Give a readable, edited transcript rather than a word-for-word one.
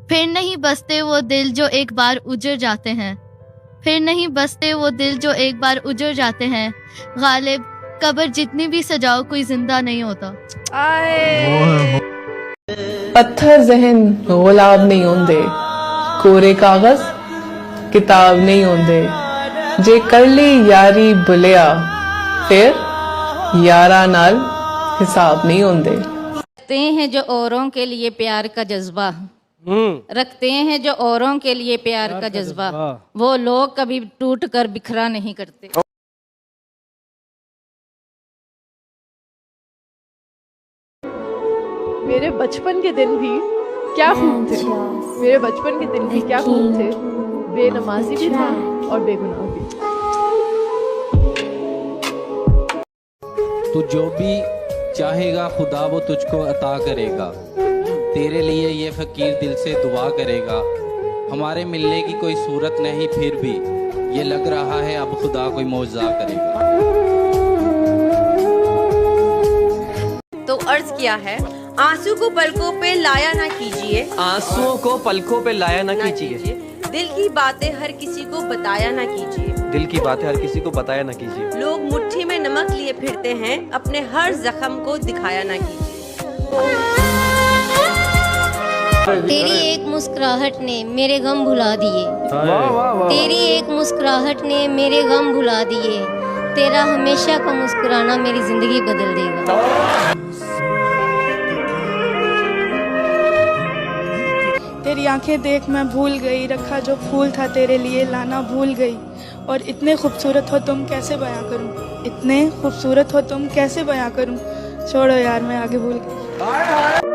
फिर नहीं बसते वो दिल जो एक बार उजड़ जाते हैं, फिर नहीं बसते वो दिल जो एक बार उजड़ जाते हैं। गालिब, कब्र जितनी भी सजाओ कोई जिंदा नहीं होता। पत्थर जहन गुलाब नहीं होंदे, कोरे कागज किताब नहीं होंदे। जे कर ली यारी बुलिया, फिर यारा नाल हिसाब नहीं होंदे। रखते हैं जो औरों के लिए प्यार का जज्बा, रखते हैं जो औरों के लिए प्यार का जज्बा, वो लोग कभी टूट कर बिखरा नहीं करते। मेरे बचपन के दिन भी क्या खूब थे, मेरे बचपन के दिन भी क्या खूब थे। बेनमाजी भी था और बेगुनाह भी। तू जो भी चाहेगा खुदा वो तुझको अता करेगा, तेरे लिए ये फकीर दिल से दुआ करेगा। हमारे मिलने की कोई सूरत नहीं फिर भी ये लग रहा है अब खुदा कोई मौजज़ा करेगा। तो अर्ज किया है, आंसू को पलकों पे लाया ना कीजिए, आंसुओं को पलकों पे लाया ना कीजिए। दिल की बातें हर किसी को बताया ना कीजिए, दिल की बातें हर किसी को बताया ना कीजिए। लोग मुट्ठी में नमक लिए फिरते हैं, अपने हर जख्म को दिखाया ना कीजिए। तेरी एक मुस्कुराहट ने मेरे गम भुला दिए, तेरी एक मुस्कुराहट ने मेरे गम भुला दिए। तेरा हमेशा का मुस्कुराना मेरी जिंदगी बदल देगा। तेरी आंखें देख मैं भूल गई, रखा जो फूल था तेरे लिए लाना भूल गई। और इतने खूबसूरत हो तुम कैसे बयां करूं, इतने खूबसूरत हो तुम कैसे बयां करूं। छोड़ो यार मैं आगे भूल गई।